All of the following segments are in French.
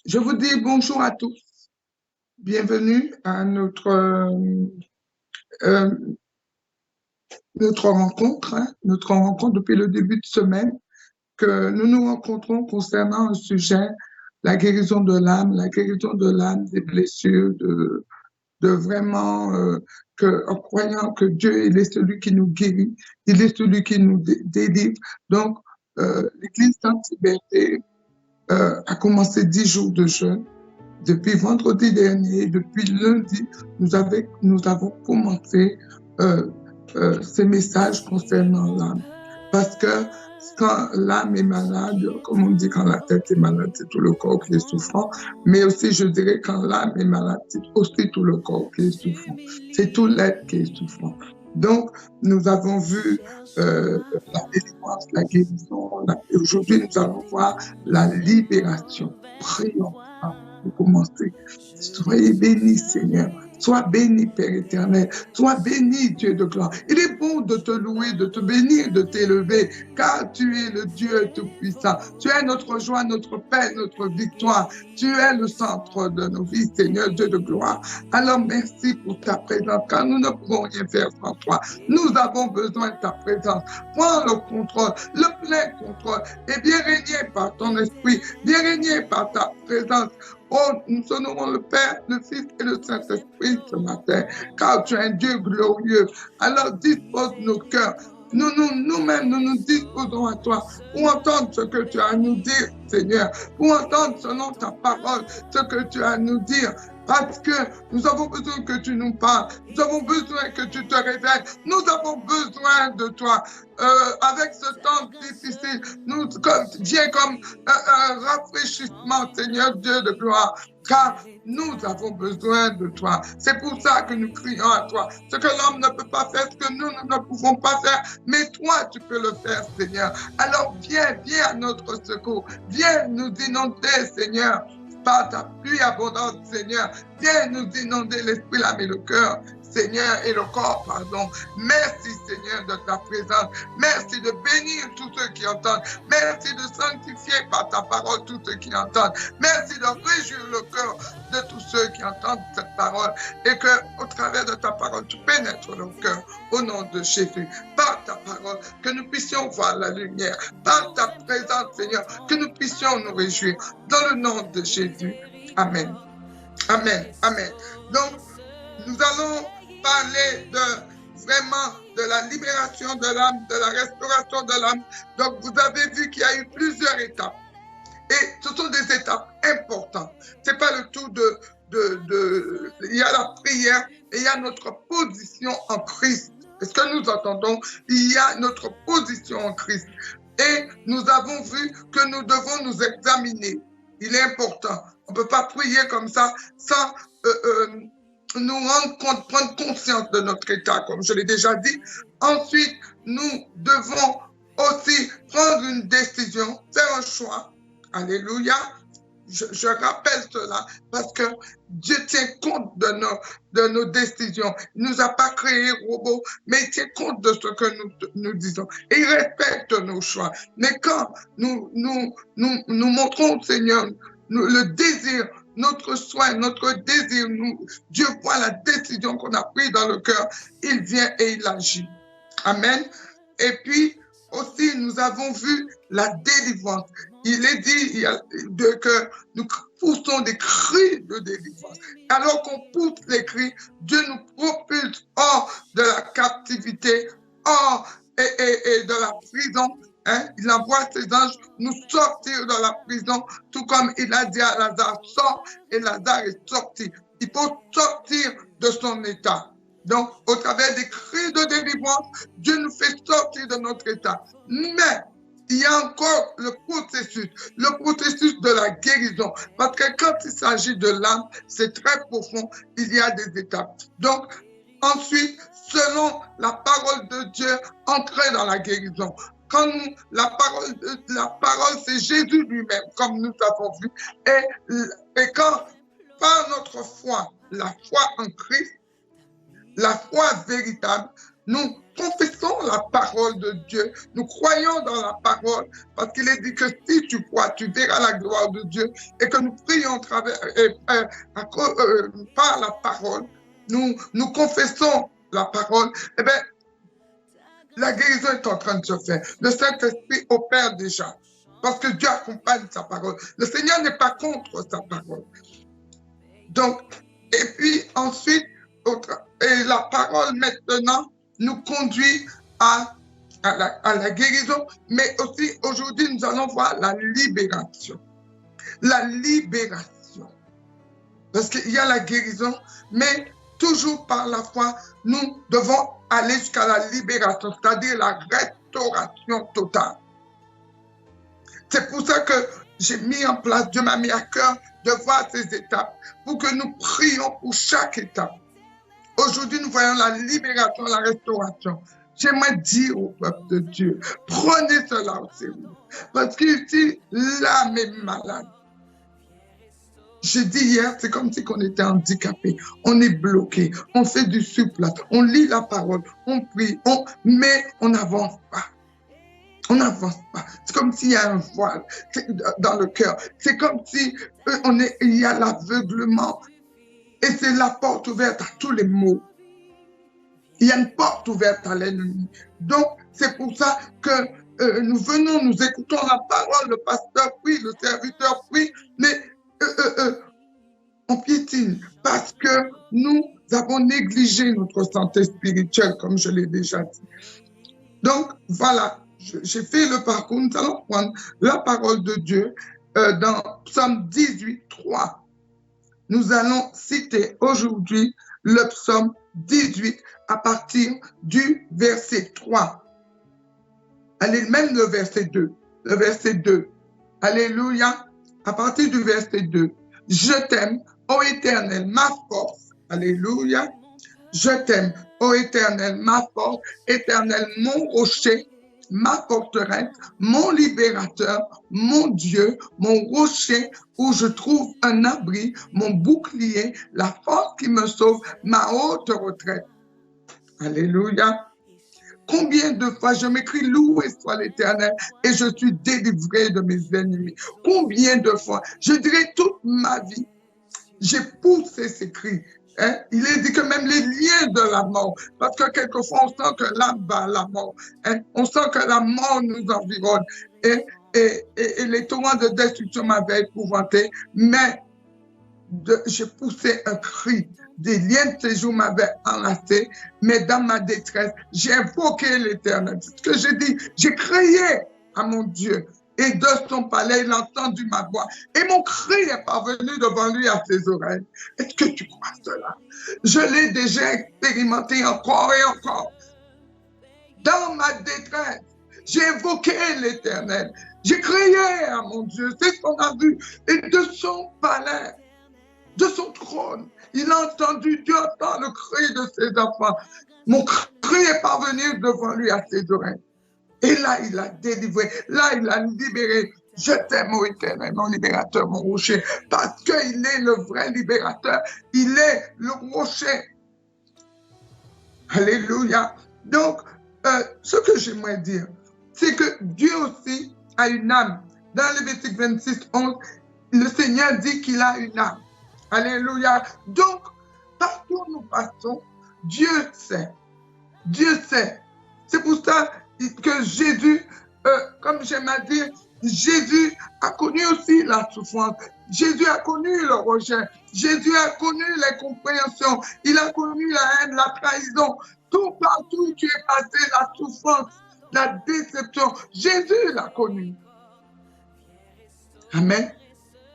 Je vous dis bonjour à tous. Bienvenue à euh, notre rencontre, notre rencontre depuis le début de semaine, que nous nous rencontrons concernant un sujet, la guérison de l'âme, des blessures, de vraiment en croyant que Dieu, il est celui qui nous guérit, il est celui qui nous délivre. Donc, l'Église Sainte Liberté a commencé 10 jours de jeûne. Depuis vendredi dernier, depuis lundi, nous avons commencé ces messages concernant l'âme. Parce que quand l'âme est malade, comme on dit, quand la tête est malade, c'est tout le corps qui est souffrant. Mais aussi, je dirais, quand l'âme est malade, c'est aussi tout le corps qui est souffrant. C'est tout l'être qui est souffrant. Donc, nous avons vu la délivrance, la guérison. Aujourd'hui, nous allons voir la libération. Prions pour commencer. Soyez bénis, Seigneur. Sois béni, Père éternel. Sois béni, Dieu de gloire. Il est bon de te louer, de te bénir, de t'élever, car tu es le Dieu tout-puissant. Tu es notre joie, notre paix, notre victoire. Tu es le centre de nos vies, Seigneur, Dieu de gloire. Alors merci pour ta présence, car nous ne pouvons rien faire sans toi. Nous avons besoin de ta présence. Prends le contrôle, le plein contrôle, et viens régner par ton esprit, viens régner par ta présence. Oh, nous honorons le Père, le Fils et le Saint-Esprit ce matin, car tu es un Dieu glorieux. Alors dispose nos cœurs. Nous-mêmes, nous nous disposons à toi pour entendre ce que tu as à nous dire, Seigneur, pour entendre selon ta parole ce que tu as à nous dire. Parce que nous avons besoin que tu nous parles, nous avons besoin que tu te révèles, nous avons besoin de toi. Avec ce temps difficile, viens comme un rafraîchissement, Seigneur Dieu de gloire, car nous avons besoin de toi. C'est pour ça que nous crions à toi. Ce que l'homme ne peut pas faire, ce que nous ne pouvons pas faire, mais toi, tu peux le faire, Seigneur. Alors viens à notre secours. Viens nous inonder, Seigneur, par ta pluie abondante, Seigneur. Viens nous inonder l'esprit, l'âme et le cœur, Seigneur, et le corps, pardon. Merci, Seigneur, de ta présence. Merci de bénir tous ceux qui entendent. Merci de sanctifier par ta parole tous ceux qui entendent. Merci de réjouir le cœur de tous ceux qui entendent cette parole et que, au travers de ta parole, tu pénètres le cœur au nom de Jésus. Par ta parole, que nous puissions voir la lumière. Par ta présence, Seigneur, que nous puissions nous réjouir. Dans le nom de Jésus. Amen. Amen. Amen. Donc, nous allons parler de la libération de l'âme, de la restauration de l'âme. Donc, vous avez vu qu'il y a eu plusieurs étapes. Et ce sont des étapes importantes. C'est pas le tout il y a la prière et il y a notre position en Christ. Est-ce que nous entendons? Il y a notre position en Christ. Et nous avons vu que nous devons nous examiner. Il est important. On ne peut pas prier comme ça sans nous rendre compte, prendre conscience de notre état, comme je l'ai déjà dit. Ensuite, nous devons aussi prendre une décision, faire un choix. Alléluia. Je rappelle cela parce que Dieu tient compte de nos décisions. Il ne nous a pas créés robots, mais il tient compte de ce que nous disons. Et il respecte nos choix. Mais quand nous montrons au Seigneur le désir, notre soin, notre désir, Dieu voit la décision qu'on a prise dans le cœur, il vient et il agit. Amen. Et puis, aussi, nous avons vu la délivrance. Il est dit que nous poussons des cris de délivrance. Alors qu'on pousse les cris, Dieu nous propulse hors de la captivité, hors et de la prison. Hein? Il envoie ses anges nous sortir de la prison, tout comme il a dit à Lazare, sors, et Lazare est sorti. Il faut sortir de son état. Donc, au travers des cris de délivrance, Dieu nous fait sortir de notre état. Mais il y a encore le processus de la guérison. Parce que quand il s'agit de l'âme, c'est très profond, il y a des étapes. Donc, ensuite, selon la parole de Dieu, entrer dans la guérison. Quand la parole, c'est Jésus lui-même, comme nous avons vu. Et quand, par notre foi, la foi en Christ, la foi véritable, Nous confessons la parole de Dieu. Nous croyons dans la parole parce qu'il est dit que si tu crois, tu verras la gloire de Dieu et que nous prions par la parole. Nous confessons la parole. Eh bien, la guérison est en train de se faire. Le Saint-Esprit opère déjà parce que Dieu accompagne sa parole. Le Seigneur n'est pas contre sa parole. Donc, et puis ensuite, et la parole maintenant nous conduit à la guérison, mais aussi aujourd'hui nous allons voir la libération. La libération. Parce qu'il y a la guérison, mais toujours par la foi, nous devons aller jusqu'à la libération, c'est-à-dire la restauration totale. C'est pour ça que j'ai mis en place, Dieu m'a mis à cœur de voir ces étapes pour que nous prions pour chaque étape. Aujourd'hui, nous voyons la libération, la restauration. J'aimerais dire au peuple de Dieu, prenez cela au sérieux. Parce que si l'âme est malade, j'ai dit hier, c'est comme si on était handicapé, on est bloqué, on fait du surplace, on lit la parole, on prie, mais on n'avance pas. On n'avance pas. C'est comme s'il y a un voile dans le cœur. C'est comme si il y a l'aveuglement. Et c'est la porte ouverte à tous les maux. Il y a une porte ouverte à l'ennemi. Donc, c'est pour ça que nous venons, nous écoutons la parole, le pasteur prie, le serviteur prie, mais on piétine parce que nous avons négligé notre santé spirituelle, comme je l'ai déjà dit. Donc, voilà, j'ai fait le parcours. Nous allons prendre la parole de Dieu dans Psaume 18, 3. Nous allons citer aujourd'hui le Psaume 18 à partir du verset 3. Allez, même le verset 2. Le verset 2. Alléluia. À partir du verset 2. Je t'aime, ô Éternel, ma force. Alléluia. Je t'aime, ô Éternel, ma force. Éternel, mon rocher, ma forteresse, mon libérateur, mon Dieu, mon rocher où je trouve un abri, mon bouclier, la force qui me sauve, ma haute retraite. Alléluia. Combien de fois je m'écris loué soit l'Éternel et je suis délivré de mes ennemis. Combien de fois, je dirais toute ma vie, j'ai poussé ces cris. Hein? Il est dit que même les liens de la mort, parce que quelquefois on sent que l'âme va à la mort, hein? On sent que la mort nous environne et les tourments de destruction m'avaient épouvanté, mais j'ai poussé un cri, des liens de séjour m'avaient enlacé, mais dans ma détresse, j'ai invoqué l'Éternel. C'est ce que j'ai dit, j'ai crié à mon Dieu. Et de son palais, il a entendu ma voix. Et mon cri est parvenu devant lui à ses oreilles. Est-ce que tu crois cela? Je l'ai déjà expérimenté encore et encore. Dans ma détresse, j'ai invoqué l'Éternel. J'ai crié à mon Dieu. C'est ce qu'on a vu. Et de son palais, de son trône, il a entendu, Dieu entend le cri de ses enfants. Mon cri est parvenu devant lui à ses oreilles. Et là, il a délivré, là, il a libéré. Je t'aime, ô Éternel, mon libérateur, mon rocher, parce qu'il est le vrai libérateur. Il est le rocher. Alléluia. Donc, ce que j'aimerais dire, c'est que Dieu aussi a une âme. Dans Lévitique 26, 11, le Seigneur dit qu'il a une âme. Alléluia. Donc, partout où nous passons, Dieu sait. Dieu sait. C'est pour ça que Jésus, comme j'aime à dire, Jésus a connu aussi la souffrance. Jésus a connu le rejet. Jésus a connu l'incompréhension. Il a connu la haine, la trahison. Tout partout où tu es passé, la souffrance, la déception. Jésus l'a connu. Amen.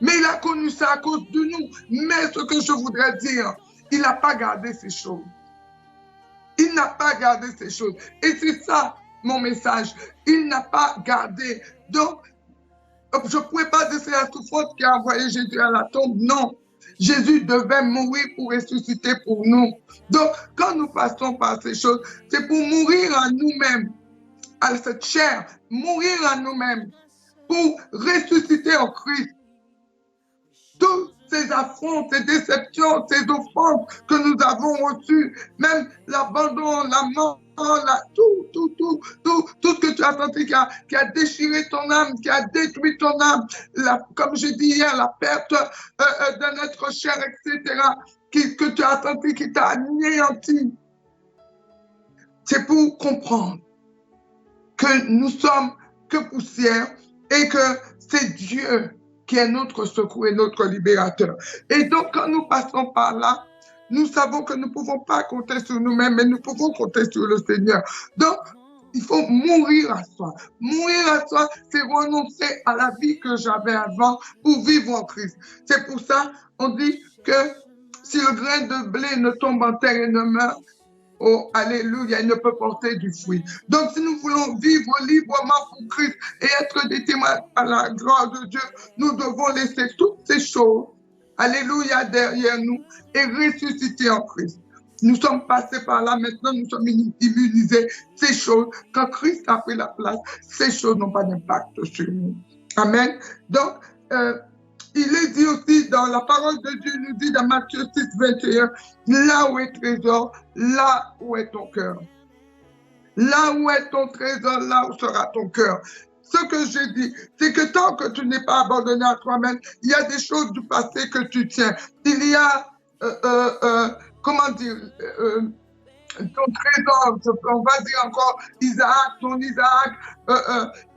Mais il a connu ça à cause de nous. Mais ce que je voudrais dire, il n'a pas gardé ces choses. Il n'a pas gardé ces choses. Et c'est ça mon message. Il n'a pas gardé. Donc, je ne pouvais pas dire c'est la souffrance qui a envoyé Jésus à la tombe. Non. Jésus devait mourir pour ressusciter pour nous. Donc, quand nous passons par ces choses, c'est pour mourir à nous-mêmes, à cette chair, mourir à nous-mêmes, pour ressusciter en Christ. Toutes ces affronts, ces déceptions, ces offenses que nous avons reçues, même l'abandon, la mort, tout ce que tu as senti qui a déchiré ton âme, qui a détruit ton âme, comme je dis hier, la perte d'un être cher, etc., que tu as senti qui t'a anéanti. C'est pour comprendre que nous sommes que poussière et que c'est Dieu qui est notre secours et notre libérateur. Et donc, quand nous passons par là, nous savons que nous ne pouvons pas compter sur nous-mêmes, mais nous pouvons compter sur le Seigneur. Donc, il faut mourir à soi. Mourir à soi, c'est renoncer à la vie que j'avais avant pour vivre en Christ. C'est pour ça, on dit que si le grain de blé ne tombe en terre et ne meurt, oh, alléluia, il ne peut porter du fruit. Donc, si nous voulons vivre librement pour Christ et être des témoins à la gloire de Dieu, nous devons laisser toutes ces choses, alléluia, derrière nous et ressusciter en Christ. Nous sommes passés par là, maintenant nous sommes immunisés. Ces choses, quand Christ a pris la place, ces choses n'ont pas d'impact sur nous. Amen. Donc, il est dit aussi dans la parole de Dieu, il nous dit dans Matthieu 6, 21, là où est trésor, là où est ton cœur. Là où est ton trésor, là où sera ton cœur. Ce que je dis, c'est que tant que tu n'es pas abandonné à toi-même, il y a des choses du passé que tu tiens. Il y a, comment dire, ton trésor, on va dire encore Isaac, ton Isaac,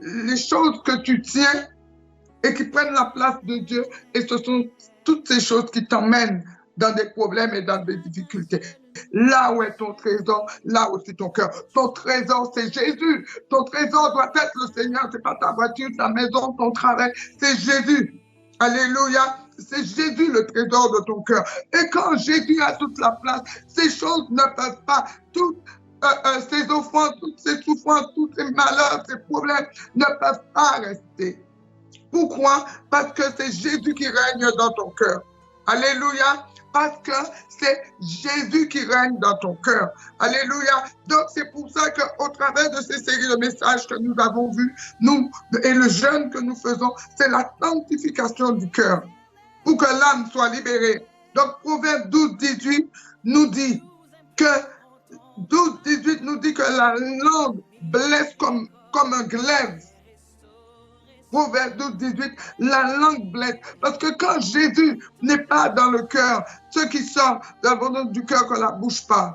les choses que tu tiens et qui prennent la place de Dieu. Et ce sont toutes ces choses qui t'emmènent dans des problèmes et dans des difficultés. Là où est ton trésor, là aussi ton cœur. Ton trésor, c'est Jésus. Ton trésor doit être le Seigneur. C'est pas ta voiture, ta maison, ton travail. C'est Jésus. Alléluia. C'est Jésus le trésor de ton cœur. Et quand Jésus a toute la place, ces choses ne peuvent pas, toutes ces offenses, toutes ces souffrances, tous ces malheurs, ces problèmes ne peuvent pas rester. Pourquoi? Parce que c'est Jésus qui règne dans ton cœur. Alléluia. Parce que c'est Jésus qui règne dans ton cœur. Alléluia. Donc c'est pour ça qu'au travers de ces séries de messages que nous avons vus, nous et le jeûne que nous faisons, c'est la sanctification du cœur pour que l'âme soit libérée. Donc Proverbe 12, 18 nous dit que la langue blesse comme un glaive. Proverbe 12, 18, la langue blesse. Parce que quand Jésus n'est pas dans le cœur, ce qui sort de l'abondance du cœur que la bouche parle,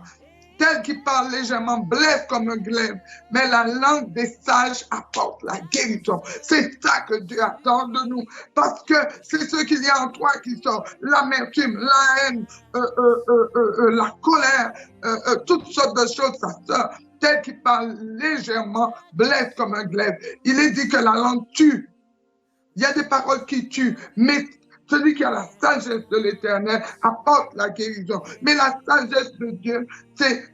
tel qui parle légèrement blesse comme un glaive, mais la langue des sages apporte la guérison. C'est ça que Dieu attend de nous, parce que c'est ce qu'il y a en toi qui sort, l'amertume, la haine, la colère, toutes sortes de choses, ça sort. Tel qui parle légèrement blesse comme un glaive. Il est dit que la langue tue. Il y a des paroles qui tuent, mais celui qui a la sagesse de l'Éternel apporte la guérison. Mais la sagesse de Dieu, c'est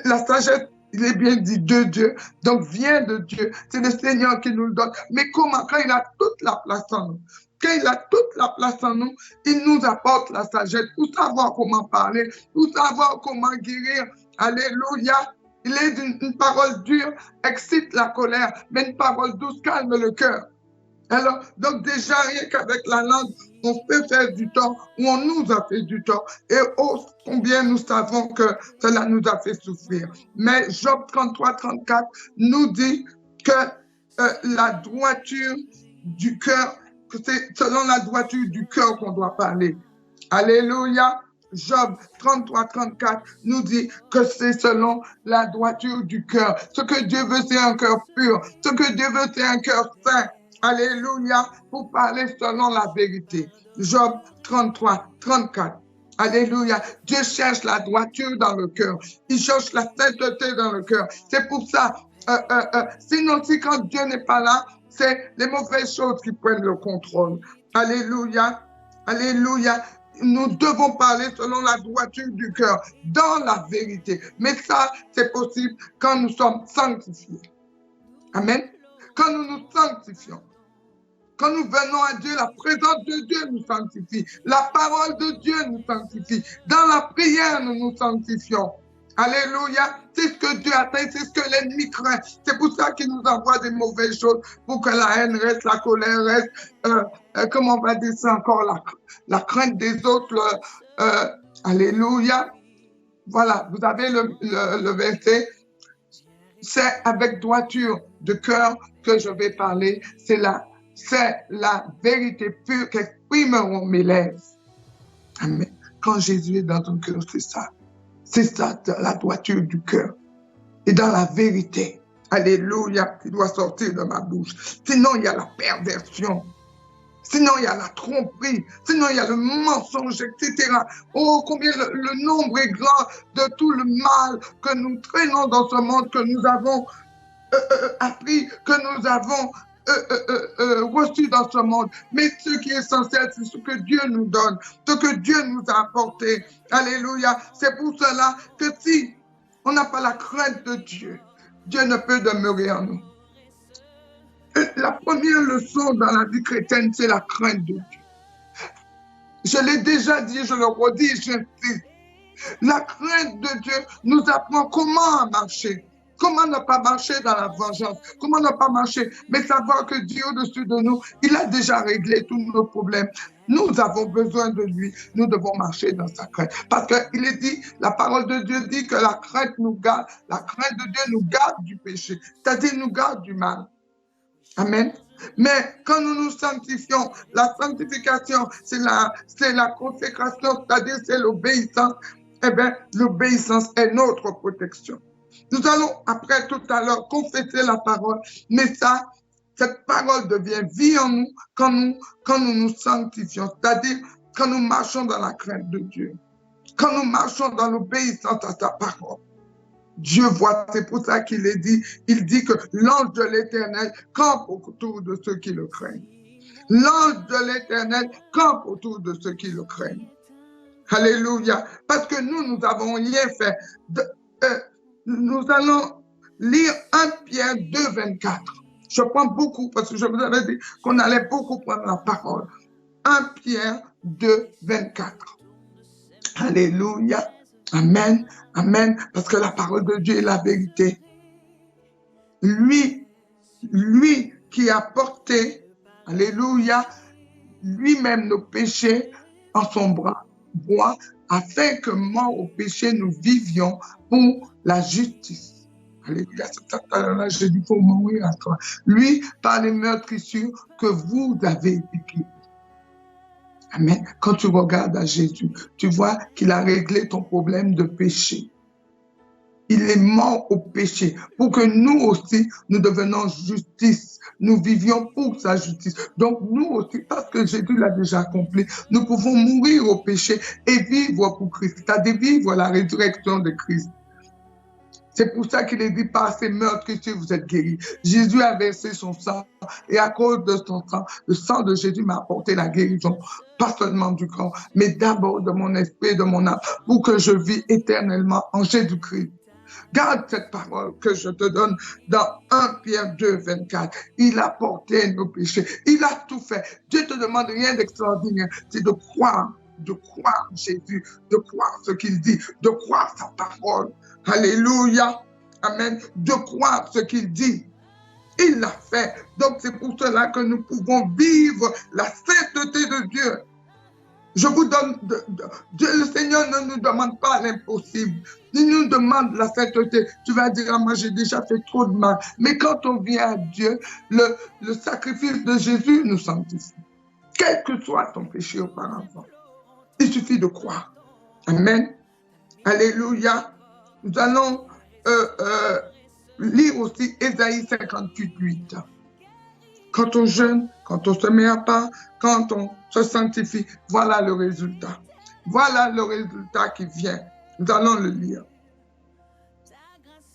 la sagesse, il est bien dit de Dieu, donc vient de Dieu. C'est le Seigneur qui nous le donne. Mais comment? Quand il a toute la place en nous. Quand il a toute la place en nous, il nous apporte la sagesse pour savoir comment parler, pour savoir comment guérir. Alléluia. Il est une parole dure, excite la colère, mais une parole douce calme le cœur. Alors, donc déjà, rien qu'avec la langue, on peut faire du tort, ou on nous a fait du tort. Et oh, combien nous savons que cela nous a fait souffrir. Mais Job 33, 34 nous dit que la droiture du cœur, que c'est selon la droiture du cœur qu'on doit parler. Alléluia. Job 33, 34 nous dit que c'est selon la droiture du cœur. Ce que Dieu veut, c'est un cœur pur. Ce que Dieu veut, c'est un cœur saint. Alléluia, pour parler selon la vérité. Job 33, 34. Alléluia. Dieu cherche la droiture dans le cœur. Il cherche la sainteté dans le cœur. C'est pour ça, sinon si quand Dieu n'est pas là, c'est les mauvaises choses qui prennent le contrôle. Alléluia. Alléluia. Nous devons parler selon la droiture du cœur, dans la vérité. Mais ça, c'est possible quand nous sommes sanctifiés. Amen. Quand nous nous sanctifions. Quand nous venons à Dieu, la présence de Dieu nous sanctifie. La parole de Dieu nous sanctifie. Dans la prière, nous nous sanctifions. Alléluia. C'est ce que Dieu attend, c'est ce que l'ennemi craint. C'est pour ça qu'il nous envoie des mauvaises choses, pour que la haine reste, la colère reste, comment on va dire ça encore, la crainte des autres. Alléluia. Voilà, vous avez le verset. c'est avec droiture de cœur que je vais parler. C'est la vérité pure qu'exprimeront mes lèvres. Amen. Quand Jésus est dans ton cœur, c'est ça. C'est ça, la droiture du cœur. Et dans la vérité, alléluia, qui doit sortir de ma bouche. Sinon, il y a la perversion. Sinon, il y a la tromperie. Sinon, il y a le mensonge, etc. Oh, combien le nombre est grand de tout le mal que nous traînons dans ce monde, que nous avons appris, que nous avons reçu dans ce monde. Mais ce qui est essentiel, c'est ce que Dieu nous donne, ce que Dieu nous a apporté. Alléluia. C'est pour cela que si on n'a pas la crainte de Dieu, Dieu ne peut demeurer en nous. La première leçon dans la vie chrétienne, c'est la crainte de Dieu. Je l'ai déjà dit, je le redis, j'insiste. La crainte de Dieu nous apprend comment marcher. Comment ne pas marcher dans la vengeance? Comment ne pas marcher? Mais savoir que Dieu au-dessus de nous, il a déjà réglé tous nos problèmes. Nous avons besoin de lui. Nous devons marcher dans sa crainte. Parce qu'il est dit, la parole de Dieu dit que la crainte nous garde. La crainte de Dieu nous garde du péché. C'est-à-dire nous garde du mal. Amen. Mais quand nous nous sanctifions, la sanctification, c'est la consécration, c'est-à-dire c'est l'obéissance. Eh bien, l'obéissance est notre protection. Nous allons après tout à l'heure confesser la parole, mais cette parole devient vie en nous quand nous nous sanctifions, c'est-à-dire quand nous marchons dans la crainte de Dieu, quand nous marchons dans l'obéissance à sa parole. Dieu voit, c'est pour ça qu'il est dit, il dit que l'ange de l'Éternel campe autour de ceux qui le craignent. L'ange de l'Éternel campe autour de ceux qui le craignent. Alléluia. Parce que nous n'avons rien fait. Nous allons lire 1 Pierre 2, 24. Je prends beaucoup parce que je vous avais dit qu'on allait beaucoup prendre la parole. 1 Pierre 2, 24. Alléluia. Amen. Amen. Parce que la parole de Dieu est la vérité. Lui qui a porté, alléluia, lui-même nos péchés en son bras droit, afin que mort au péché, nous vivions pour la justice. Alléluia. Là, je dis pour mourir à toi. Lui, par les meurtrissures que vous avez été. Amen. Quand tu regardes à Jésus, tu vois qu'il a réglé ton problème de péché. Il est mort au péché pour que nous aussi, nous devenions justice. Nous vivions pour sa justice. Donc nous aussi, parce que Jésus l'a déjà accompli, nous pouvons mourir au péché et vivre pour Christ. C'est-à-dire vivre la résurrection de Christ. C'est pour ça qu'il est dit, par ses meurtrissures, vous êtes guéris. Jésus a versé son sang et à cause de son sang, le sang de Jésus m'a apporté la guérison, pas seulement du corps, mais d'abord de mon esprit et de mon âme, pour que je vis éternellement en Jésus-Christ. Garde cette parole que je te donne dans 1 Pierre 2, 24. Il a porté nos péchés. Il a tout fait. Dieu ne te demande rien d'extraordinaire. C'est de croire Jésus, de croire ce qu'il dit, de croire sa parole. Alléluia. Amen. De croire ce qu'il dit. Il l'a fait. Donc c'est pour cela que nous pouvons vivre la sainteté de Dieu. Je vous donne, Dieu, le Seigneur ne nous demande pas l'impossible. Il nous demande la sainteté. Tu vas dire, ah, moi j'ai déjà fait trop de mal. Mais quand on vient à Dieu, le sacrifice de Jésus nous sanctifie. Quel que soit ton péché auparavant. Il suffit de croire. Amen. Alléluia. Nous allons lire aussi Ésaïe 58, 8. Quand on jeûne, quand on se met à part, quand on se sanctifie, voilà le résultat. Voilà le résultat qui vient. Nous allons le lire.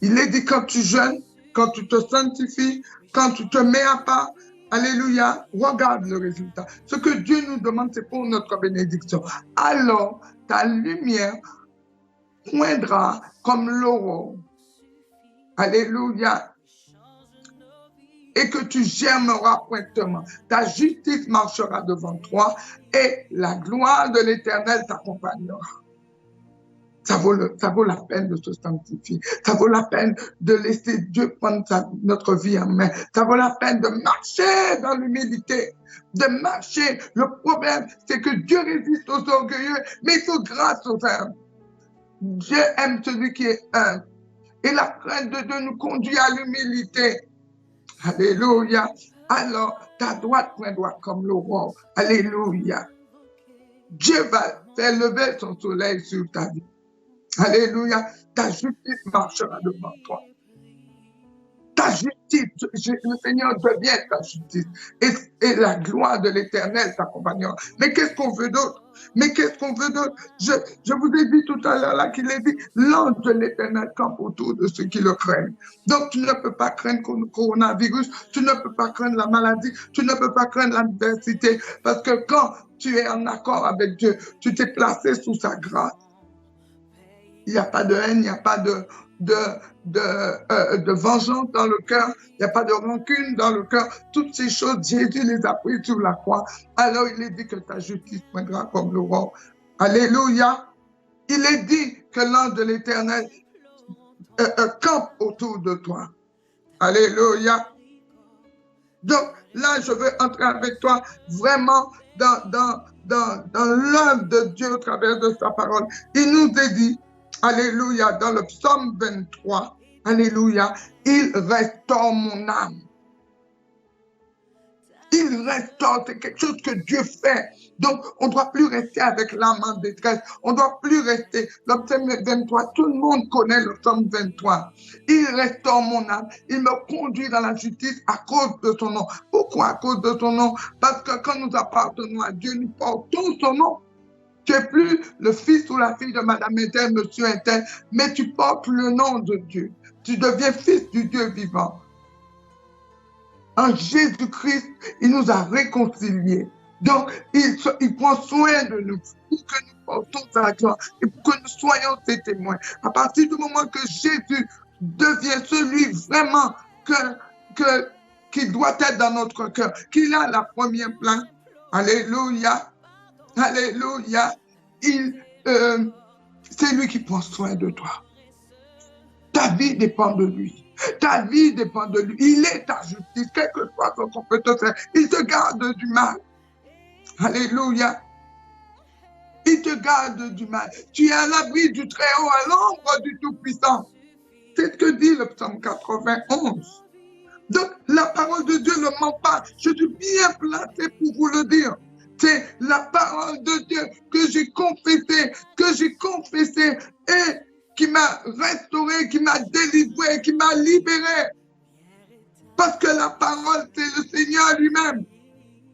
Il est dit quand tu jeûnes, quand tu te sanctifies, quand tu te mets à part, alléluia, regarde le résultat. Ce que Dieu nous demande, c'est pour notre bénédiction. Alors, ta lumière poindra comme l'aurore. Alléluia. Et que tu germeras promptement. Ta justice marchera devant toi et la gloire de l'Éternel t'accompagnera. Ça vaut la peine de se sanctifier. Ça vaut la peine de laisser Dieu prendre notre vie en main. Ça vaut la peine de marcher dans l'humilité, de marcher. Le problème, c'est que Dieu résiste aux orgueilleux, mais il faut grâce aux humbles. Dieu aime celui qui est humble. Et la crainte de Dieu nous conduit à l'humilité. Alléluia. Alors, ta droite poindra comme l'aurore. Alléluia. Dieu va faire lever son soleil sur ta vie. Alléluia. Ta justice marchera devant toi. Ta justice, le Seigneur devient ta justice. Et la gloire de l'Éternel t'accompagnera. Mais qu'est-ce qu'on veut d'autre? Mais qu'est-ce qu'on veut d'autre? Je vous ai dit tout à l'heure là qu'il est dit, l'ange de l'Éternel campe autour de ceux qui le craignent. Donc tu ne peux pas craindre le coronavirus, tu ne peux pas craindre la maladie, tu ne peux pas craindre l'adversité, parce que quand tu es en accord avec Dieu, tu t'es placé sous sa grâce. Il n'y a pas de haine, il n'y a pas de vengeance dans le cœur, il n'y a pas de rancune dans le cœur. Toutes ces choses, Jésus les a prises sur la croix. Alors il est dit que ta justice poindra comme l'aurore. Alléluia. Il est dit que l'ange de l'Éternel campe autour de toi. Alléluia. Donc là, je veux entrer avec toi vraiment dans l'œuvre de Dieu au travers de sa parole. Il nous est dit, alléluia, dans le psaume 23, alléluia, il restaure mon âme. Il restaure, c'est quelque chose que Dieu fait. Donc, on ne doit plus rester avec l'âme en détresse. On ne doit plus rester. Le psaume 23, tout le monde connaît le psaume 23. Il restaure mon âme. Il me conduit dans la justice à cause de son nom. Pourquoi à cause de son nom? Parce que quand nous appartenons à Dieu, nous portons son nom. Tu n'es plus le fils ou la fille de Madame Intel, Monsieur Intel, mais tu portes le nom de Dieu. Tu deviens fils du Dieu vivant. En Jésus-Christ, il nous a réconciliés. Donc, il prend soin de nous pour que nous portons sa gloire et pour que nous soyons ses témoins. À partir du moment que Jésus devient celui vraiment qui doit être dans notre cœur, qu'il a la première place, alléluia, alléluia, c'est lui qui prend soin de toi. Ta vie dépend de lui. Ta vie dépend de lui. Il est ta justice, quel que soit son compétence. Il te garde du mal. Alléluia. Il te garde du mal. Tu es à l'abri du Très-Haut, à l'ombre du Tout-Puissant. C'est ce que dit le psaume 91. Donc, la parole de Dieu ne ment pas. Je suis bien placé pour vous le dire. C'est la parole de Dieu que j'ai confessée et qui m'a restauré, qui m'a délivré, qui m'a libéré. Parce que la parole, c'est le Seigneur lui-même.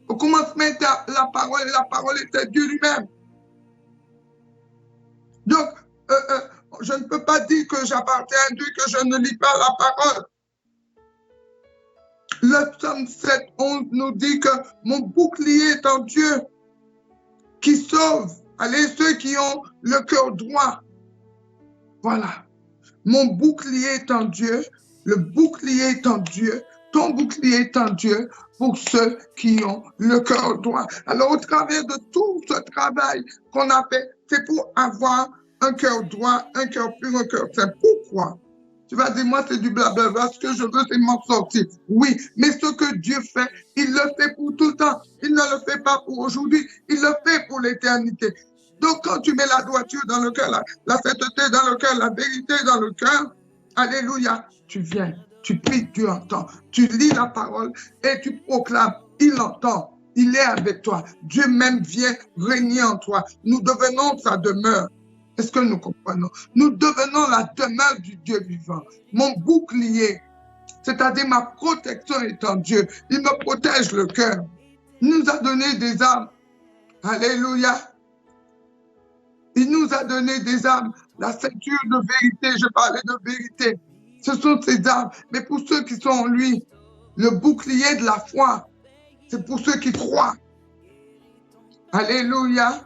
Au commencement était la parole et la parole était Dieu lui-même. Donc, je ne peux pas dire que j'appartiens à Dieu, que je ne lis pas la parole. Le psaume 7, 11 nous dit que mon bouclier est en Dieu qui sauve. Allez, ceux qui ont le cœur droit. Voilà. Mon bouclier est en Dieu. Le bouclier est en Dieu. Ton bouclier est en Dieu pour ceux qui ont le cœur droit. Alors, au travers de tout ce travail qu'on a fait, c'est pour avoir un cœur droit, un cœur pur, un cœur saint. Pourquoi? Tu vas dire, moi, c'est du blablabla. Ce que je veux, c'est m'en sortir. Oui, mais ce que Dieu fait, il le fait pour tout le temps. Il ne le fait pas pour aujourd'hui. Il le fait pour l'éternité. Donc, quand tu mets la droiture dans le cœur, la sainteté dans le cœur, la vérité dans le cœur, alléluia, tu viens, tu pries, Dieu entend. Tu lis la parole et tu proclames, il entend, il est avec toi. Dieu même vient régner en toi. Nous devenons sa demeure. Est-ce que nous comprenons? Nous devenons la demeure du Dieu vivant. Mon bouclier, c'est-à-dire ma protection est en Dieu. Il me protège le cœur. Il nous a donné des armes. Alléluia. Il nous a donné des armes. La ceinture de vérité, je parlais de vérité. Ce sont ces armes. Mais pour ceux qui sont en lui, le bouclier de la foi, c'est pour ceux qui croient. Alléluia.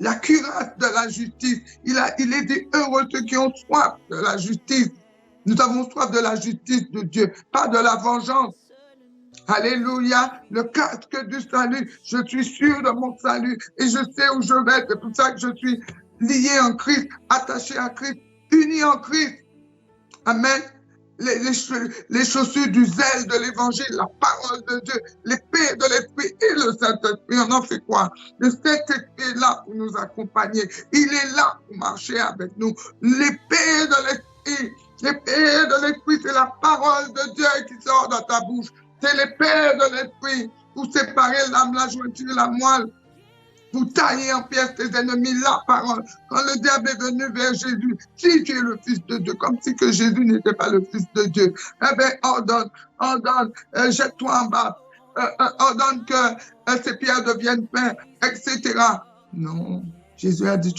La cuirasse de la justice. Il est dit heureux ceux qui ont soif de la justice. Nous avons soif de la justice de Dieu, pas de la vengeance. Alléluia. Le casque du salut. Je suis sûr de mon salut et je sais où je vais. C'est pour ça que je suis lié en Christ, attaché à Christ, uni en Christ. Amen. Les chaussures du zèle de l'évangile, la parole de Dieu, l'épée de l'esprit et le Saint-Esprit. On en fait quoi? Le Saint-Esprit est là pour nous accompagner. Il est là pour marcher avec nous. L'épée de l'esprit, L'épée de l'esprit, c'est la parole de Dieu qui sort de ta bouche. C'est l'épée de l'esprit pour séparer l'âme, la jointure, la moelle. Pour tailler en pièces tes ennemis, la parole. Quand le diable est venu vers Jésus, si tu es le Fils de Dieu, comme si que Jésus n'était pas le Fils de Dieu, eh bien, ordonne, jette-toi en bas, ordonne que ces pierres deviennent pain, etc. Non. Jésus a dit,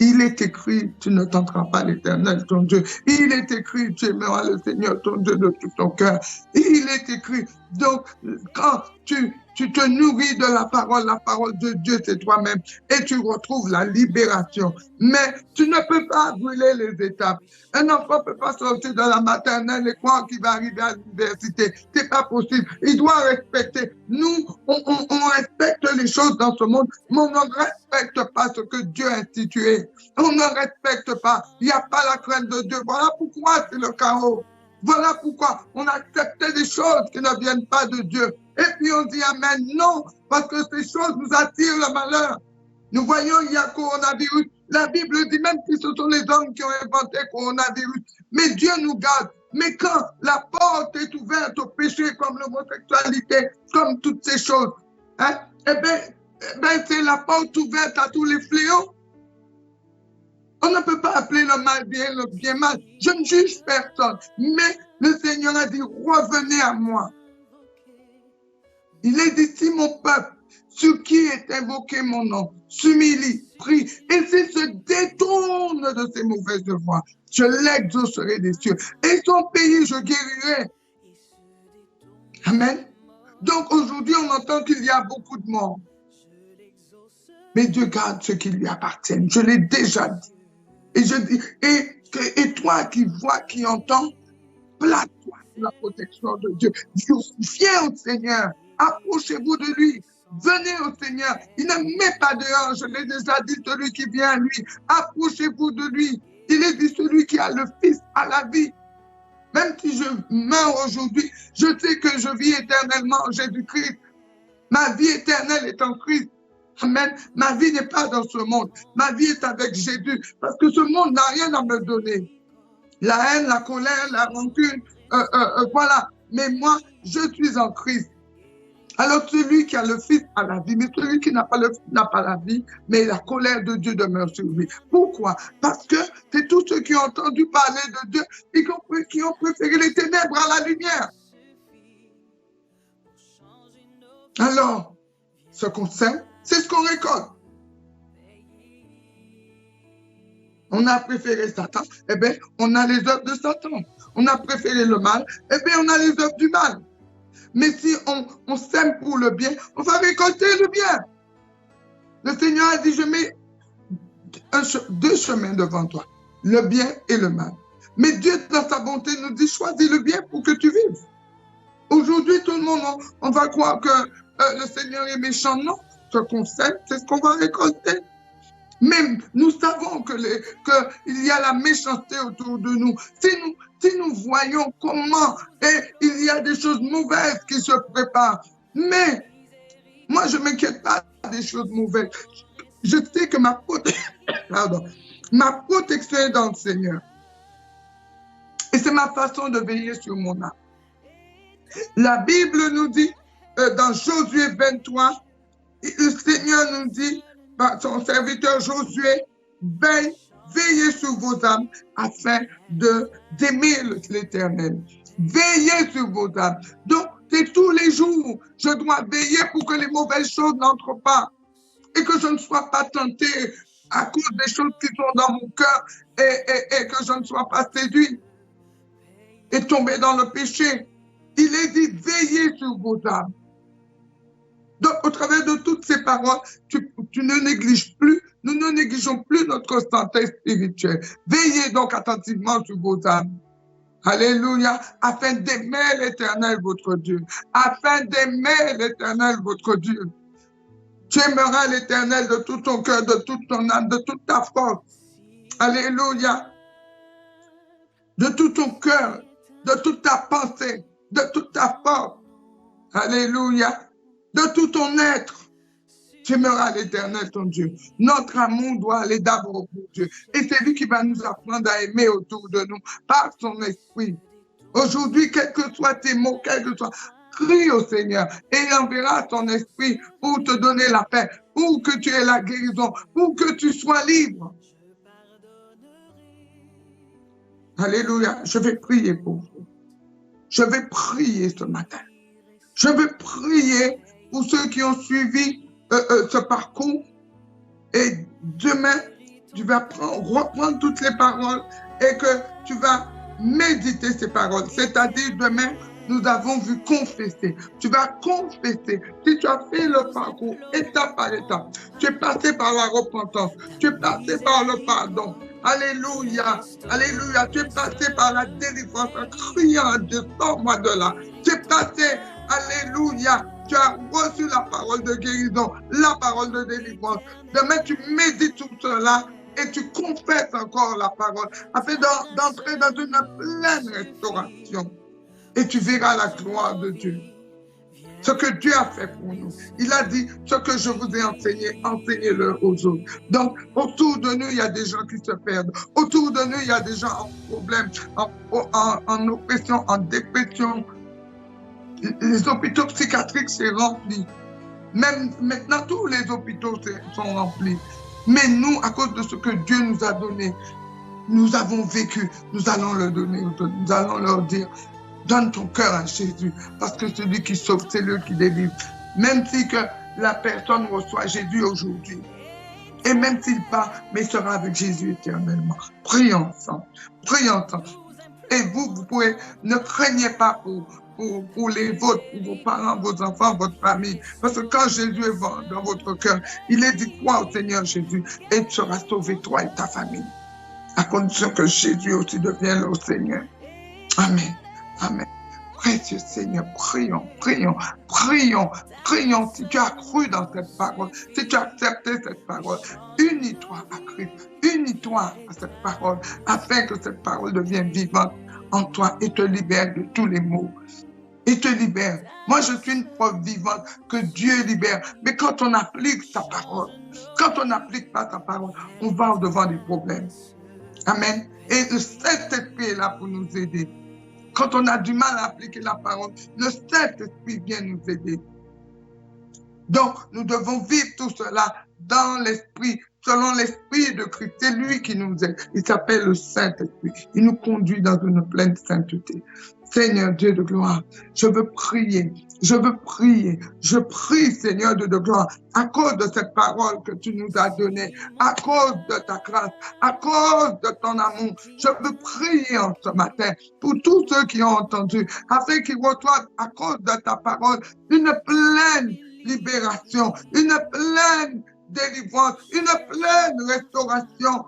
il est écrit, tu ne tenteras pas l'Éternel, ton Dieu. Il est écrit, tu aimeras le Seigneur, ton Dieu, de tout ton cœur. Il est écrit. Donc, quand tu te nourris de la parole de Dieu, c'est toi-même, et tu retrouves la libération. Mais tu ne peux pas brûler les étapes. Un enfant ne peut pas sortir de la maternelle et croire qu'il va arriver à l'université. C'est pas possible. Il doit respecter. Nous, on respecte les choses dans ce monde, mais on ne respecte pas ce que Dieu a institué. On ne respecte pas. Il n'y a pas la crainte de Dieu. Voilà pourquoi c'est le chaos. Voilà pourquoi on accepte des choses qui ne viennent pas de Dieu. Et puis on dit Amen. Non, parce que ces choses nous attirent le malheur. Nous voyons, il y a coronavirus. La Bible dit même si ce sont les hommes qui ont inventé coronavirus. Mais Dieu nous garde. Mais quand la porte est ouverte au péché comme l'homosexualité, comme toutes ces choses, hein, eh bien, c'est la porte ouverte à tous les fléaux. On ne peut pas appeler le bien mal. Je ne juge personne. Mais le Seigneur a dit, revenez à moi. Il est dit, si mon peuple, sur qui est invoqué mon nom, s'humilie, prie, et s'il se détourne de ses mauvaises voies, je l'exaucerai des cieux. Et son pays, je guérirai. Amen. Donc aujourd'hui, on entend qu'il y a beaucoup de morts. Mais Dieu garde ce qui lui appartient. Je l'ai déjà dit. Et je dis, et toi qui vois, qui entends, place-toi sous la protection de Dieu. Viens au Seigneur. Approchez-vous de lui. Venez au Seigneur. Il ne met pas dehors. Je l'ai déjà dit, celui qui vient à lui. Approchez-vous de lui. Il est dit, celui qui a le Fils à la vie. Même si je meurs aujourd'hui, je sais que je vis éternellement en Jésus-Christ. Ma vie éternelle est en Christ. Amen. Ma vie n'est pas dans ce monde. Ma vie est avec Jésus. Parce que ce monde n'a rien à me donner. La haine, la colère, la rancune, voilà. Mais moi, je suis en Christ. Alors celui qui a le Fils a la vie, mais celui qui n'a pas le Fils n'a pas la vie, mais la colère de Dieu demeure sur lui. Pourquoi? Parce que c'est tous ceux qui ont entendu parler de Dieu et qui ont préféré les ténèbres à la lumière. Alors, ce qu'on sème, c'est ce qu'on récolte. On a préféré Satan, eh bien, on a les œuvres de Satan. On a préféré le mal, eh bien, on a les œuvres du mal. Mais si on sème pour le bien, on va récolter le bien. Le Seigneur a dit, je mets deux chemins devant toi, le bien et le mal. Mais Dieu, dans sa bonté, nous dit, choisis le bien pour que tu vives. Aujourd'hui, tout le monde, on va croire que le Seigneur est méchant. Non, ce qu'on sème, c'est ce qu'on va récolter. Même nous savons qu'il y a la méchanceté autour de nous. Si nous voyons comment il y a des choses mauvaises qui se préparent. Mais moi, je ne m'inquiète pas des choses mauvaises. Je sais que ma protection est dans le Seigneur. Et c'est ma façon de veiller sur mon âme. La Bible nous dit, dans Josué 23, le Seigneur nous dit, par son serviteur Josué, veillez sur vos âmes afin d'aimer l'Éternel. Veillez sur vos âmes. Donc, c'est tous les jours, je dois veiller pour que les mauvaises choses n'entrent pas et que je ne sois pas tenté à cause des choses qui sont dans mon cœur et que je ne sois pas séduit et tomber dans le péché. Il est dit, veillez sur vos âmes. Donc, au travers de toutes ces paroles, tu ne négliges plus, nous ne négligeons plus notre santé spirituelle. Veillez donc attentivement sur vos âmes. Alléluia, afin d'aimer l'Éternel, votre Dieu. Afin d'aimer l'Éternel, votre Dieu. Tu aimeras l'Éternel de tout ton cœur, de toute ton âme, de toute ta force. Alléluia. De tout ton cœur, de toute ta pensée, de toute ta force. Alléluia. De tout ton être. Tu aimeras l'Éternel, ton Dieu. Notre amour doit aller d'abord pour Dieu. Et c'est lui qui va nous apprendre à aimer autour de nous par son esprit. Aujourd'hui, quels que soient tes mots, quels que soient, crie au Seigneur et il enverra ton esprit pour te donner la paix, pour que tu aies la guérison, pour que tu sois libre. Alléluia. Je vais prier pour vous. Je vais prier ce matin. Je vais prier pour ceux qui ont suivi ce parcours. Et demain, tu vas reprendre toutes les paroles et que tu vas méditer ces paroles. C'est-à-dire demain, nous avons vu confesser. Tu vas confesser. Si tu as fait le parcours étape par étape, tu es passé par la repentance, tu es passé par le pardon. Alléluia, alléluia. Tu es passé par la délivrance en criant à Dieu, sors-moi de là. Tu es passé, alléluia. Tu as reçu la parole de guérison, la parole de délivrance. Demain, tu médites tout cela et tu confesses encore la parole afin d'entrer dans une pleine restauration. Et tu verras la gloire de Dieu. Ce que Dieu a fait pour nous. Il a dit, ce que je vous ai enseigné, enseignez-le aux autres. Donc, autour de nous, il y a des gens qui se perdent. Autour de nous, il y a des gens en problème, en oppression, en dépression. Les hôpitaux psychiatriques, c'est rempli. Même maintenant, tous les hôpitaux sont remplis. Mais nous, à cause de ce que Dieu nous a donné, nous avons vécu, nous allons leur donner, nous allons leur dire, donne ton cœur à Jésus, parce que celui qui sauve, c'est lui qui délivre. Même si que la personne reçoit Jésus aujourd'hui, et même s'il part, mais il sera avec Jésus éternellement. Prions ensemble, prions ensemble. Et vous pouvez, ne craignez pas pour les vôtres, pour vos parents, vos enfants, votre famille. Parce que quand Jésus est dans votre cœur, il est dit, crois au Seigneur Jésus, et tu seras sauvé, toi et ta famille. À condition que Jésus aussi devienne le Seigneur. Amen. Amen. Précieux Seigneur, prions, prions, prions, prions. Si tu as cru dans cette parole, si tu as accepté cette parole, unis-toi à Christ, unis-toi à cette parole, afin que cette parole devienne vivante en toi et te libère de tous les maux. Et te libère. Moi, je suis une preuve vivante que Dieu libère. Mais quand on applique sa parole, quand on n'applique pas sa parole, on va au-devant des problèmes. Amen. Et le Saint-Esprit est là pour nous aider. Quand on a du mal à appliquer la parole, le Saint-Esprit vient nous aider. Donc, nous devons vivre tout cela dans l'esprit, selon l'esprit de Christ. C'est lui qui nous aide. Il s'appelle le Saint-Esprit. Il nous conduit dans une pleine sainteté. Seigneur Dieu de gloire, je veux prier, je prie Seigneur Dieu de gloire, à cause de cette parole que tu nous as donnée, à cause de ta grâce, à cause de ton amour. Je veux prier en ce matin pour tous ceux qui ont entendu, afin qu'ils reçoivent à cause de ta parole une pleine libération, une pleine délivrance, une pleine restauration.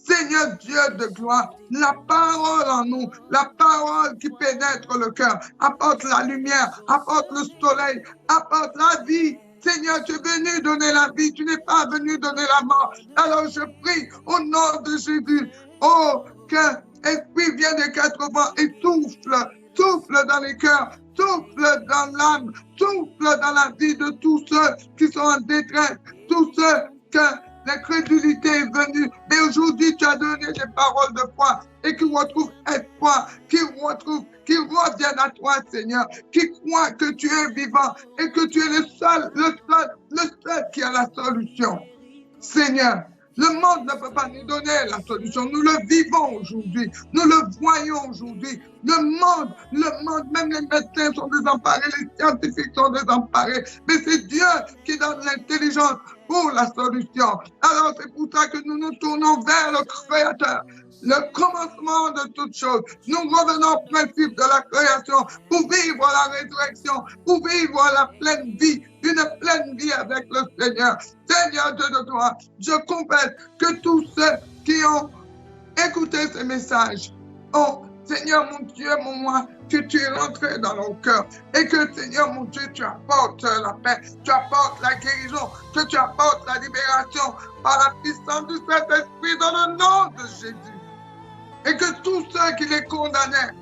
Seigneur Dieu de gloire, la parole en nous, la parole qui pénètre le cœur, apporte la lumière, apporte le soleil, apporte la vie. Seigneur, tu es venu donner la vie, tu n'es pas venu donner la mort. Alors je prie au nom de Jésus, oh, qu'un esprit vienne des quatre vents et souffle dans les cœurs, souffle dans l'âme, souffle dans la vie de tous ceux qui sont en détresse, tous ceux que l'incrédulité est venue, mais aujourd'hui tu as donné des paroles de foi et qui retrouvent espoir, qui reviennent à toi, Seigneur, qui croient que tu es vivant et que tu es le seul qui a la solution. Seigneur, le monde ne peut pas nous donner la solution. Nous le vivons aujourd'hui. Nous le voyons aujourd'hui. Le monde, même les médecins sont désemparés, les scientifiques sont désemparés. Mais c'est Dieu qui donne l'intelligence pour la solution. Alors c'est pour ça que nous nous tournons vers le Créateur, le commencement de toutes choses. Nous revenons au principe de la création pour vivre la résurrection, pour vivre la pleine vie, une pleine vie avec le Seigneur. Seigneur Dieu de gloire, je confesse que tous ceux qui ont écouté ces messages ont, Seigneur mon Dieu, mon roi, que tu es rentré dans nos cœurs et que, Seigneur mon Dieu, tu apportes la paix, tu apportes la guérison, que tu apportes la libération par la puissance du Saint-Esprit dans le nom de Jésus. Et que tous ceux qui les condamnaient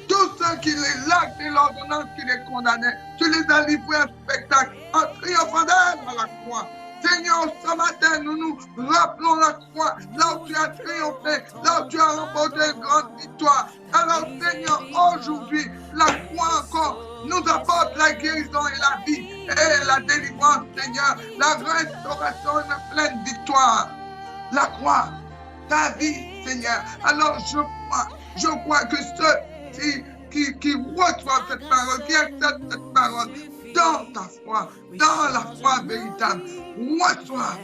Tous ceux qui les lâchent de l'ordonnance qui les condamnait, tu les as livrés un spectacle en triomphant d'elle à la croix. Seigneur, ce matin, nous nous rappelons la croix, là où tu as triomphé, là où tu as remporté une grande victoire. Alors, Seigneur, aujourd'hui, la croix encore nous apporte la guérison et la vie et la délivrance, Seigneur, la restauration et la pleine victoire. La croix, ta vie, Seigneur. Alors, je crois que ceux qui reçoivent cette parole, qui acceptent cette parole, dans ta foi, dans la foi véritable, reçoivent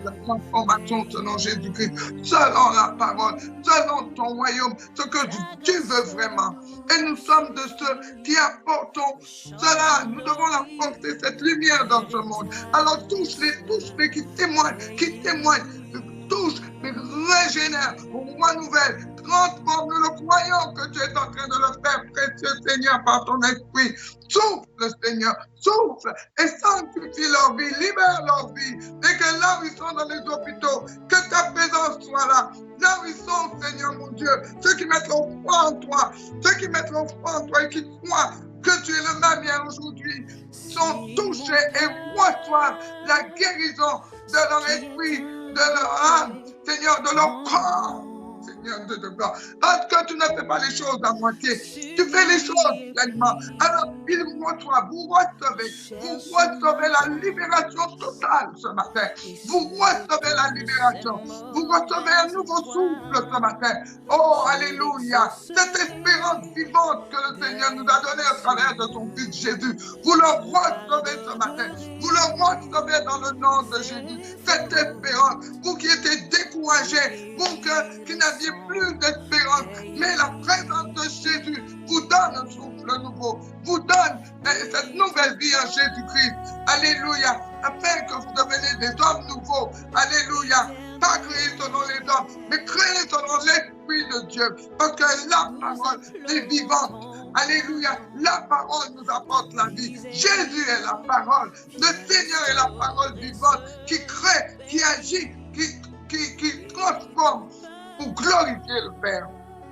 la transformation selon Jésus-Christ, selon la parole, selon ton royaume, ce que tu veux vraiment. Et nous sommes de ceux qui apportons cela. Nous devons apporter cette lumière dans ce monde. Alors touche-les qui témoignent, touche, mais régénère, renouvelle, transforme-le, le croyant que tu es en train de le faire, précieux Seigneur, par ton esprit. Souffle, Seigneur, souffle et sanctifie leur vie, libère leur vie. Et que là où ils sont dans les hôpitaux, que ta présence soit là. Là où ils sont, Seigneur mon Dieu, ceux qui mettront foi en toi, et qui croient que tu es le même hier aujourd'hui, sont touchés et reçoivent la guérison de leur esprit, de leur âme, Seigneur, de leur corps, Seigneur de gloire. Parce que tu ne fais pas les choses à moitié, tu fais les choses pleinement. Alors, vous recevez la libération totale ce matin. Vous recevez la libération. Vous recevez un nouveau souffle ce matin. Oh, alléluia. Cette espérance vivante que le Seigneur nous a donnée à travers de son Fils Jésus. Vous le recevez ce matin. Vous le recevez dans le nom de Jésus. Cette espérance, vous qui étiez découragés, vous qui n'aviez plus d'espérance, mais la présence de Jésus vous donne un souffle nouveau, vous donne cette nouvelle vie en Jésus-Christ. Alléluia. Afin que vous deveniez des hommes nouveaux. Alléluia. Pas créés selon les hommes, mais créés selon l'Esprit de Dieu. Parce que la parole est vivante. Alléluia. La parole nous apporte la vie. Jésus est la parole. Le Seigneur est la parole vivante qui crée, qui agit, qui transforme pour glorifier le Père.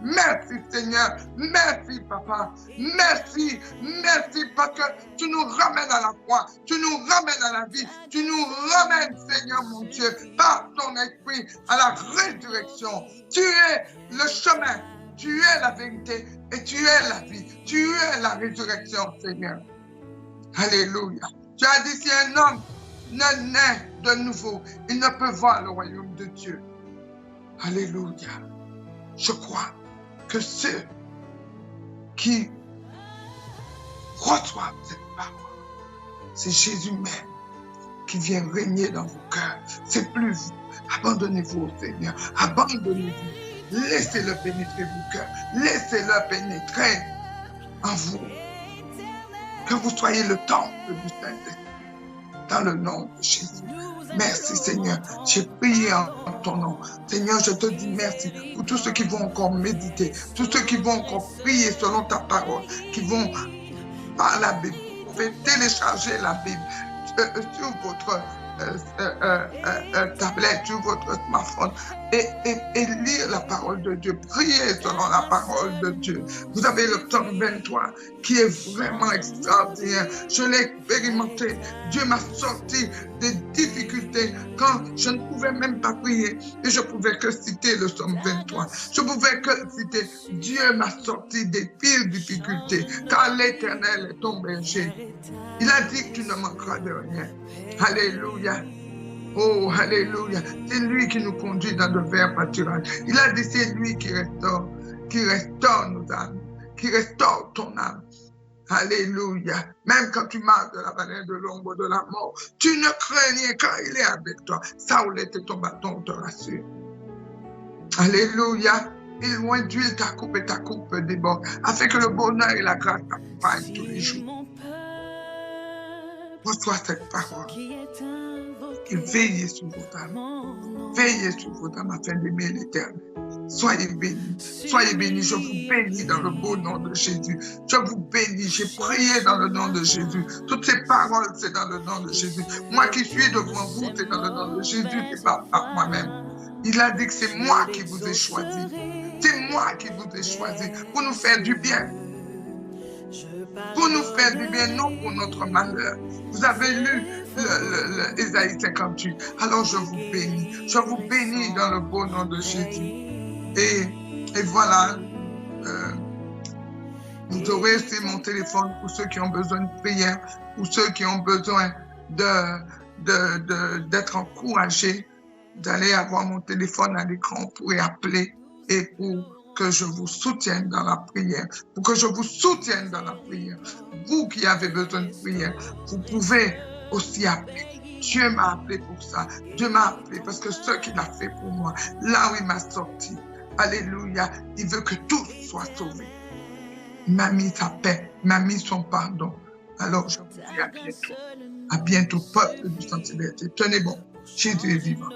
Merci Seigneur, merci Papa, merci parce que tu nous ramènes à la croix, tu nous ramènes à la vie, tu nous ramènes Seigneur mon Dieu, par ton esprit à la résurrection. Tu es le chemin, tu es la vérité et tu es la vie, tu es la résurrection Seigneur. Alléluia. Tu as dit si un homme ne naît de nouveau, il ne peut voir le royaume de Dieu. Alléluia. Je crois que ceux qui reçoivent cette parole, c'est Jésus même qui vient régner dans vos cœurs. C'est plus vous. Abandonnez-vous au Seigneur. Abandonnez-vous. Laissez-le pénétrer vos cœurs. Laissez-le pénétrer en vous. Que vous soyez le temple du Saint-Esprit. Dans le nom de Jésus. Merci Seigneur. J'ai prié en ton nom. Seigneur, je te dis merci pour tous ceux qui vont encore méditer, tous ceux qui vont encore prier selon ta parole, qui vont par la Bible. Vous pouvez télécharger la Bible sur votre tablette, sur votre smartphone et lire la parole de Dieu, prier selon la parole de Dieu. Vous avez le psaume 23 qui est vraiment extraordinaire. Je l'ai expérimenté. Dieu m'a sorti des difficultés quand je ne pouvais même pas prier et je pouvais que citer le psaume 23. Je pouvais que citer Dieu m'a sorti des pires difficultés car l'Éternel est ton berger. Il a dit que tu ne manqueras de rien. Alléluia. Oh, alléluia. C'est lui qui nous conduit dans de verts pâturages. Il a dit c'est lui qui restaure nos âmes, qui restaure ton âme. Alléluia. Même quand tu marches de la vallée de l'ombre de la mort, tu ne crains rien car il est avec toi. Saoul était ton bâton, te rassure. Alléluia. Il loin d'huile ta coupe et ta coupe déborde, afin que le bonheur et la grâce t'accompagnent tous les jours. Reçois cette parole. Et veillez sur vos âmes. Veillez sur vos âmes afin d'aimer l'Éternel. Soyez bénis. Soyez bénis. Je vous bénis dans le beau nom de Jésus. Je vous bénis. J'ai prié dans le nom de Jésus. Toutes ces paroles, c'est dans le nom de Jésus. Moi qui suis devant vous, c'est dans le nom de Jésus, c'est pas par moi-même. Il a dit que c'est moi qui vous ai choisi. C'est moi qui vous ai choisi pour nous faire du bien. Pour nous faire du bien, non pour notre malheur. Vous avez lu Ésaïe 58. Alors je vous bénis. Je vous bénis dans le beau nom de Jésus. Et voilà. Vous aurez aussi mon téléphone pour ceux qui ont besoin de prière, pour ceux qui ont besoin d'être encouragés, d'aller avoir mon téléphone à l'écran. Vous pourrez appeler et pour que je vous soutienne dans la prière, pour que je vous soutienne dans la prière. Vous qui avez besoin de prière, vous pouvez aussi appeler. Dieu m'a appelé pour ça. Dieu m'a appelé parce que ce qu'il a fait pour moi, là où il m'a sorti, alléluia, il veut que tous soient sauvés. Il m'a mis sa paix, il m'a mis son pardon. Alors je vous dis à bientôt. À bientôt, peuple du Saint-Liberté. Tenez bon, Jésus est vivant.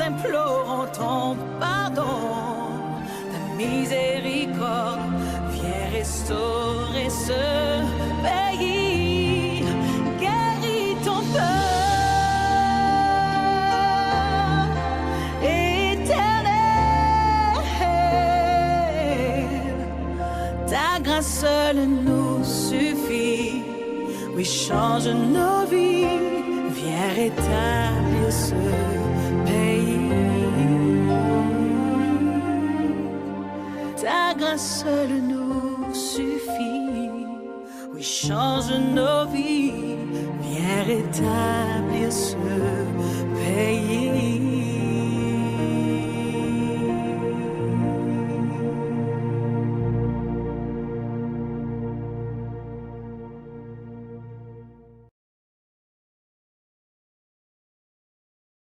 Implorons ton pardon, ta miséricorde, viens restaurer ce pays, guéris ton peuple éternel. Ta grâce seule nous suffit, oui, change nos vies, viens rétablir ce pays. Ta grâce seule nous suffit, oui, change nos vies, viens rétablir ce pays.